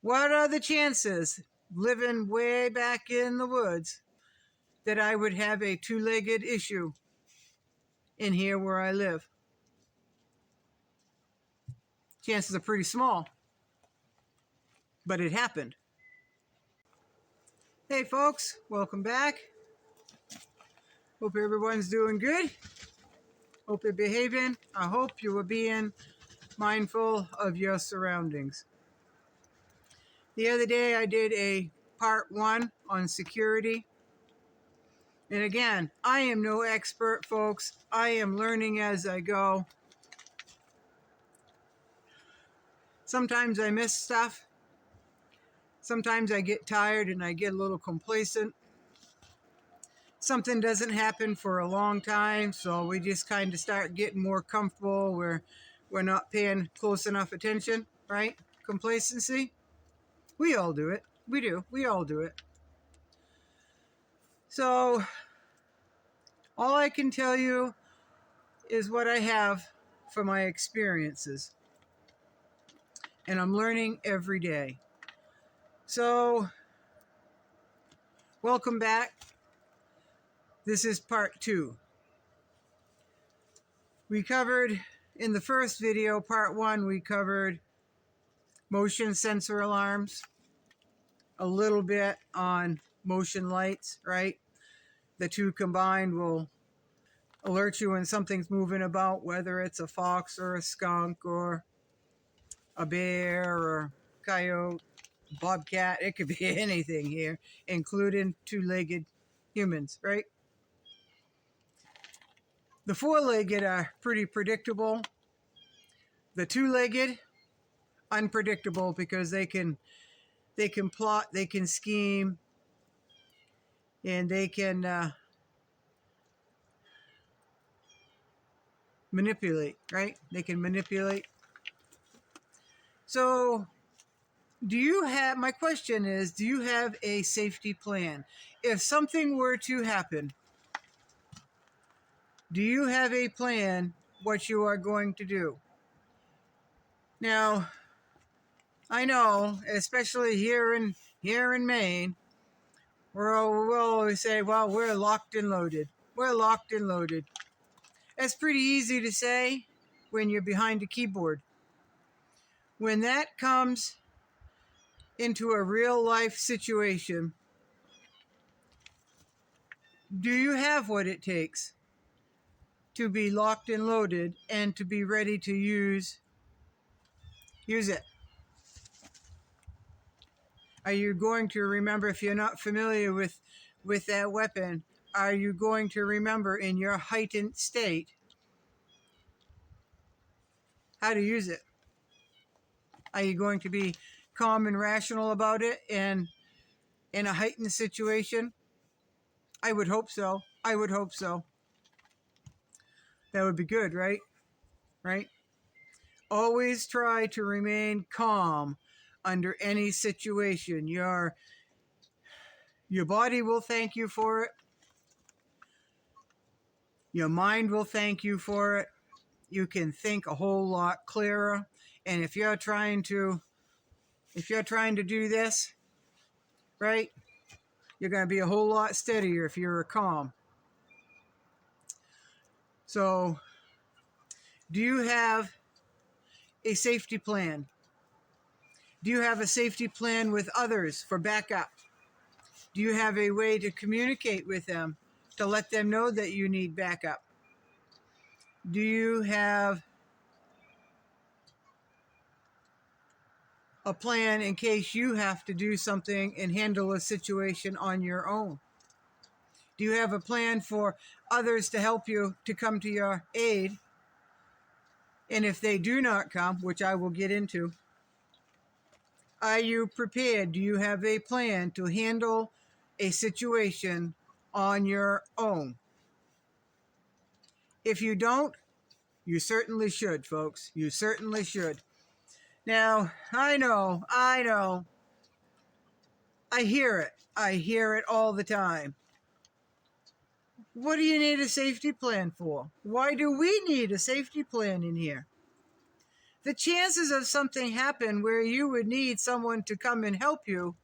What are the chances, living way back in the woods, that I would have a two-legged issue in here where I live? Chances are pretty small, but it happened. Hey folks, welcome back. Hope everyone's doing good. Hope you're behaving. I hope you are being mindful of your surroundings. The other day I did a part 1 on security. And again, I am no expert, folks. I am learning as I go. Sometimes I miss stuff. Sometimes I get tired and I get a little complacent. Something doesn't happen for a long time, so we just kind of start getting more comfortable. We're not paying close enough attention, right? Complacency. We all do it. We do. We all do it. So all I can tell you is what I have from my experiences. And I'm learning every day. So, welcome back. This is part 2. We covered, in the first video, part 1, we covered motion sensor alarms, a little bit on motion lights, right? The two combined will alert you when something's moving about, whether it's a fox or a skunk or a bear or coyote, bobcat. It could be anything here, including two-legged humans, right? The four-legged are pretty predictable. The two-legged, unpredictable, because they can plot, they can scheme, and they can manipulate, right? They can manipulate. So, my question is, do you have a safety plan? If something were to happen, do you have a plan what you are going to do? Now, I know, especially here in Maine, we'll always say, well, we're locked and loaded. We're locked and loaded. That's pretty easy to say when you're behind a keyboard. When that comes into a real life situation, do you have what it takes to be locked and loaded and to be ready to use it? Are you going to remember, if you're not familiar with that weapon, are you going to remember in your heightened state how to use it? Are you going to be calm and rational about it and in a heightened situation? I would hope so. I would hope so. That would be good, right? Right? Always try to remain calm under any situation. Your body will thank you for it. Your mind will thank you for it. You can think a whole lot clearer. And if you're trying to do this, right, you're going to be a whole lot steadier if you're calm. So, do you have a safety plan? Do you have a safety plan with others for backup? Do you have a way to communicate with them to let them know that you need backup? Do you have a plan in case you have to do something and handle a situation on your own? Do you have a plan for others to help you, to come to your aid? And if they do not come, which I will get into, are you prepared? Do you have a plan to handle a situation on your own? If you don't, you certainly should, folks. You certainly should. Now, I know. I hear it. I hear it all the time. What do you need a safety plan for? Why do we need a safety plan in here? the chances of something happen where you would need someone to come and help you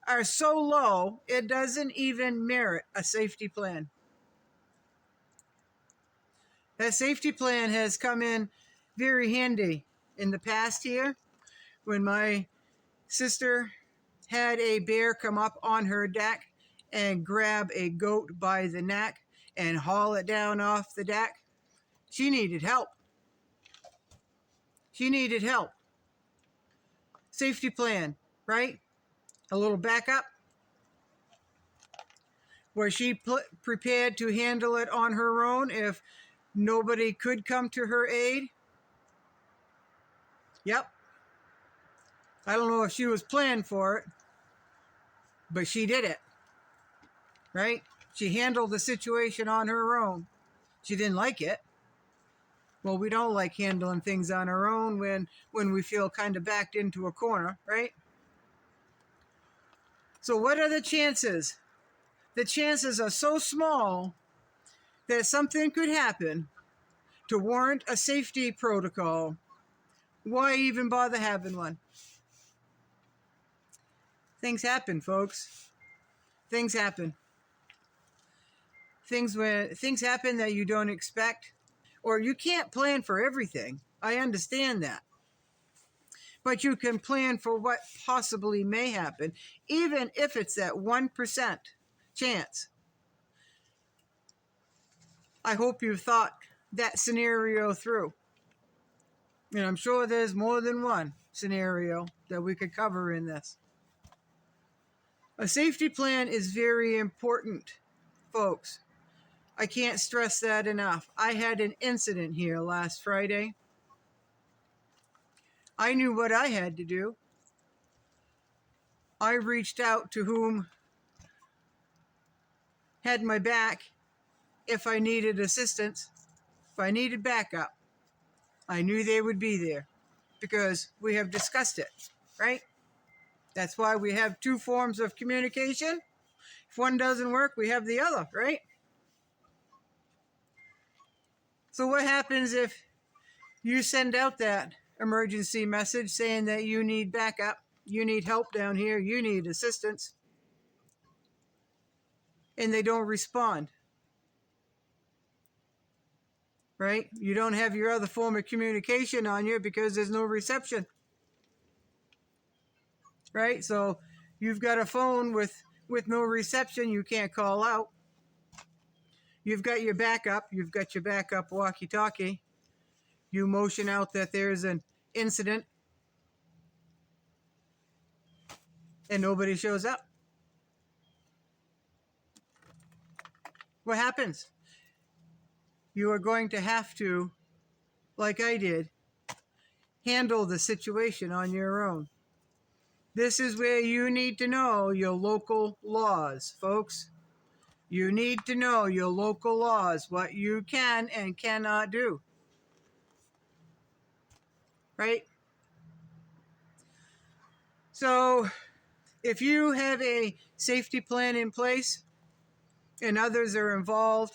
are so low, it doesn't even merit a safety plan. That safety plan has come in very handy in the past here when my sister had a bear come up on her deck and grab a goat by the neck and haul it down off the deck. She needed help. She needed help. Safety plan, right? A little backup. Was she prepared to handle it on her own if nobody could come to her aid? Yep. I don't know if she was planned for it, but she did it, right? She handled the situation on her own. She didn't like it. Well, we don't like handling things on our own when we feel kind of backed into a corner, right? So what are the chances? The chances are so small that something could happen to warrant a safety protocol. Why even bother having one? Things happen, folks. Things happen. Things happen that you don't expect, or you can't plan for everything. I understand that. But you can plan for what possibly may happen, even if it's that 1% chance. I hope you've thought that scenario through. And I'm sure there's more than one scenario that we could cover in this. A safety plan is very important, folks. I can't stress that enough. I had an incident here last Friday. I knew what I had to do. I reached out to whom had my back if I needed assistance, if I needed backup. I knew they would be there because we have discussed it, right? That's why we have two forms of communication. If one doesn't work, we have the other, right? So what happens if you send out that emergency message saying that you need backup, you need help down here, you need assistance, and they don't respond, right? You don't have your other form of communication on you because there's no reception, right? So you've got a phone with no reception, you can't call out. You've got your backup walkie-talkie. You motion out that there's an incident and nobody shows up. What happens? You are going to have to, like I did, handle the situation on your own. This is where you need to know your local laws, folks. You need to know your local laws, what you can and cannot do. Right? So, if you have a safety plan in place and others are involved,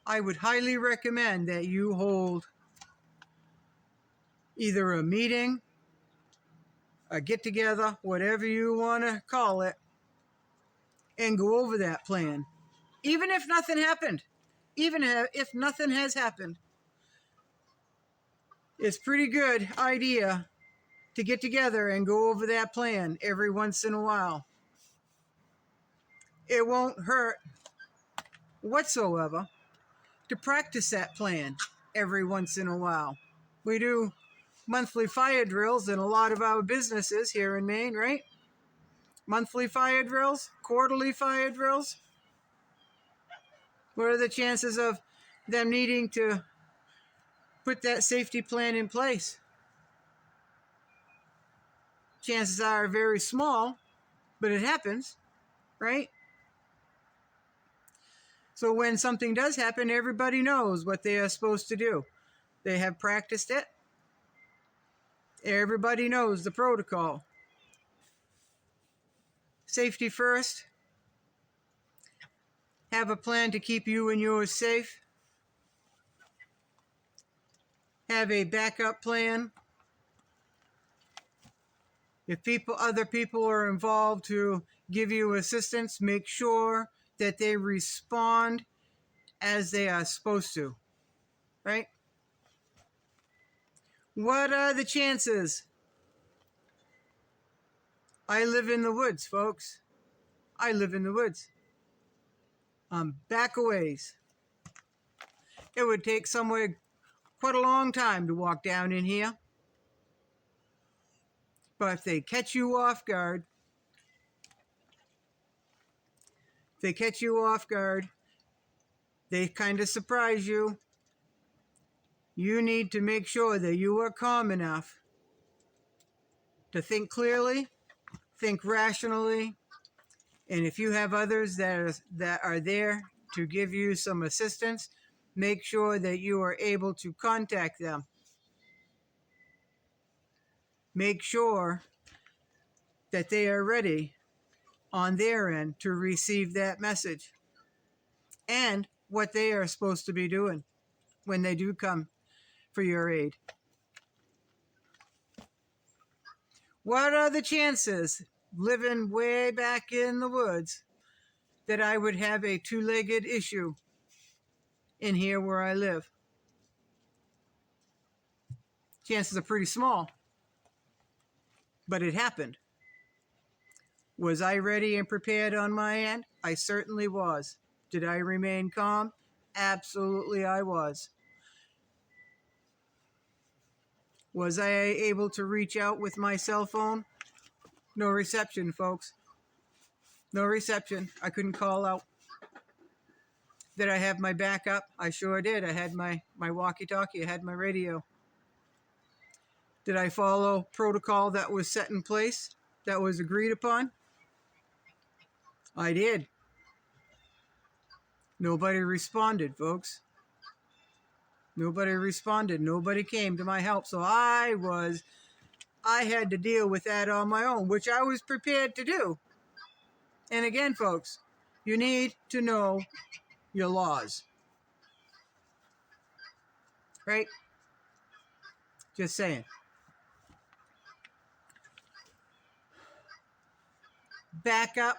I would highly recommend that you hold either a meeting, a get-together, whatever you want to call it, and go over that plan. Even if nothing happened, even if nothing has happened, it's a pretty good idea to get together and go over that plan every once in a while. It won't hurt whatsoever to practice that plan every once in a while. We do monthly fire drills in a lot of our businesses here in Maine, right? Monthly fire drills, quarterly fire drills. What are the chances of them needing to put that safety plan in place? Chances are very small, but it happens, right? So when something does happen, everybody knows what they are supposed to do. They have practiced it. Everybody knows the protocol. Safety first. Have a plan to keep you and yours safe. have a backup plan. If other people are involved to give you assistance, make sure that they respond as they are supposed to, right? What are the chances? I live in the woods, folks. I live in the woods. I'm back a ways. It would take somewhere quite a long time to walk down in here. But if they catch you off guard, they kind of surprise you. You need to make sure that you are calm enough to think clearly, think rationally, and if you have others that are there to give you some assistance, make sure that you are able to contact them. Make sure that they are ready on their end to receive that message and what they are supposed to be doing when they do come for your aid. What are the chances, living way back in the woods, that I would have a two-legged issue in here where I live? Chances are pretty small, but it happened. Was I ready and prepared on my end? I certainly was. Did I remain calm? Absolutely I was. Was I able to reach out with my cell phone? No reception, folks. No reception. I couldn't call out. Did I have my backup? I sure did. I had my walkie-talkie. I had my radio. Did I follow protocol that was set in place, that was agreed upon? I did. Nobody responded, folks. Nobody responded. Nobody came to my help. So I had to deal with that on my own, which I was prepared to do. And again, folks, you need to know your laws. Right? Just saying. Backup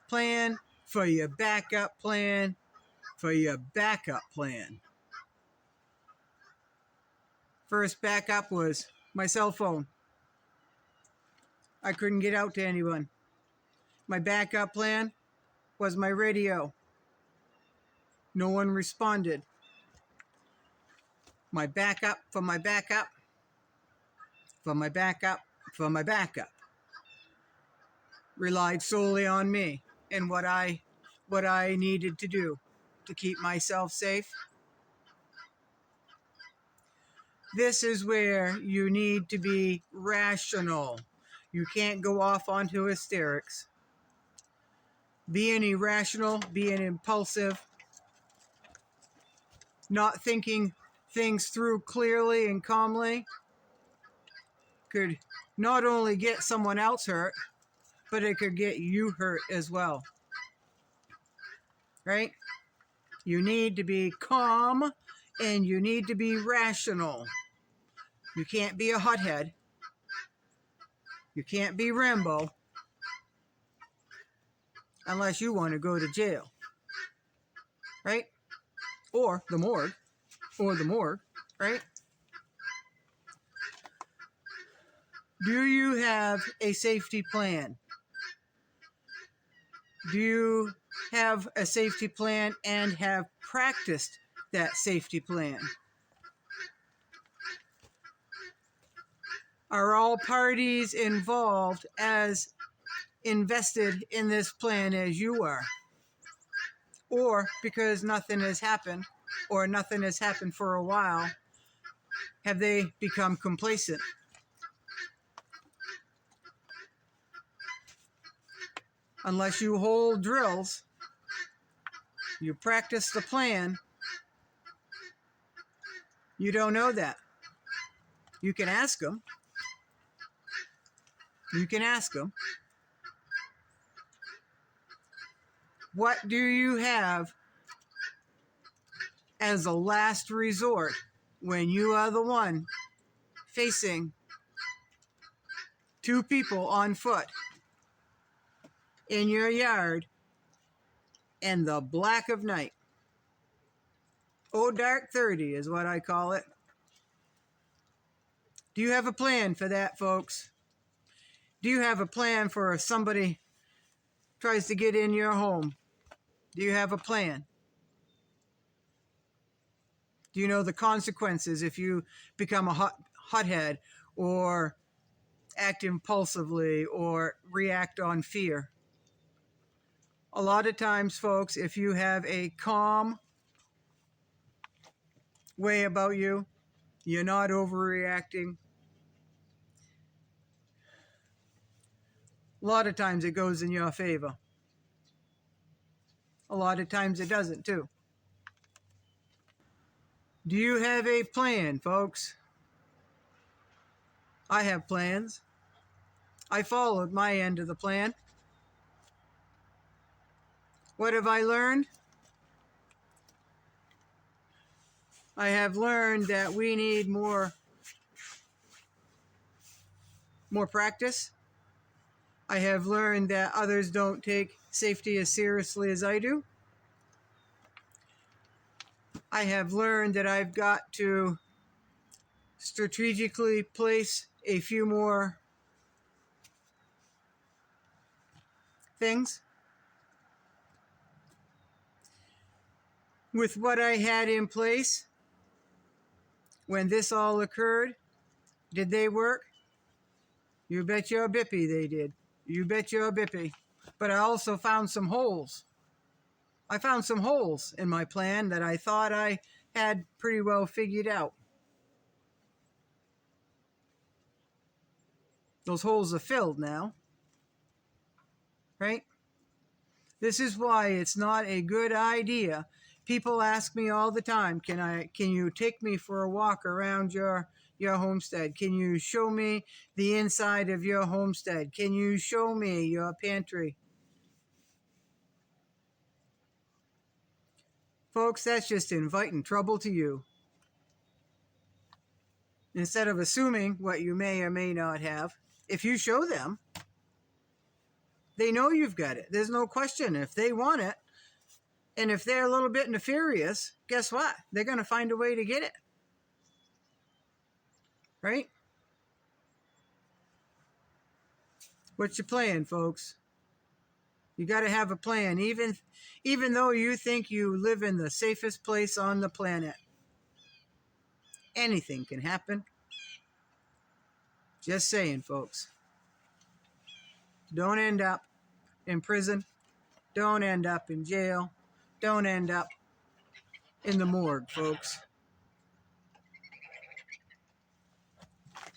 plan for your backup plan for your backup plan. First backup was my cell phone. I couldn't get out to anyone. My backup plan was my radio. No one responded. My backup for my backup for my backup for my backup relied solely on me and what I needed to do to keep myself safe. This is where you need to be rational. You can't go off onto hysterics. Being irrational, being impulsive, not thinking things through clearly and calmly could not only get someone else hurt, but it could get you hurt as well. Right? You need to be calm and you need to be rational. You can't be a hothead. You can't be Rambo unless you want to go to jail. Right? Or the morgue. Right? Do you have a safety plan? Do you have a safety plan and have practiced that safety plan? Are all parties involved as invested in this plan as you are? Or because nothing has happened, or nothing has happened for a while, have they become complacent? Unless you hold drills, you practice the plan, you don't know that. You can ask them. You can ask them. What do you have as a last resort when you are the one facing two people on foot in your yard in the black of night. Oh, dark 30 is what I call it. Do you have a plan for that, folks? Do you have a plan for if somebody tries to get in your home? Do you have a plan? Do you know the consequences if you become a hothead or act impulsively or react on fear? A lot of times, folks, if you have a calm way about you, you're not overreacting. A lot of times it goes in your favor. A lot of times it doesn't too. Do you have a plan, folks? I have plans. I followed my end of the plan. What have I learned? I have learned that we need more practice. I have learned that others don't take safety as seriously as I do. I have learned that I've got to strategically place a few more things. With what I had in place when this all occurred, did they work? You bet your bippy they did. You bet your bippy. But I also found some holes. I found some holes in my plan that I thought I had pretty well figured out. Those holes are filled now. Right? This is why it's not a good idea. People ask me all the time, can you take me for a walk around your homestead? Can you show me the inside of your homestead? Can you show me your pantry? Folks, that's just inviting trouble to you. Instead of assuming what you may or may not have, if you show them, they know you've got it. There's no question. If they want it, and if they're a little bit nefarious, guess what? They're going to find a way to get it. Right? What's your plan, folks? You got to have a plan, even though you think you live in the safest place on the planet. Anything can happen. Just saying, folks. Don't end up in prison. Don't end up in jail. Don't end up in the morgue, folks.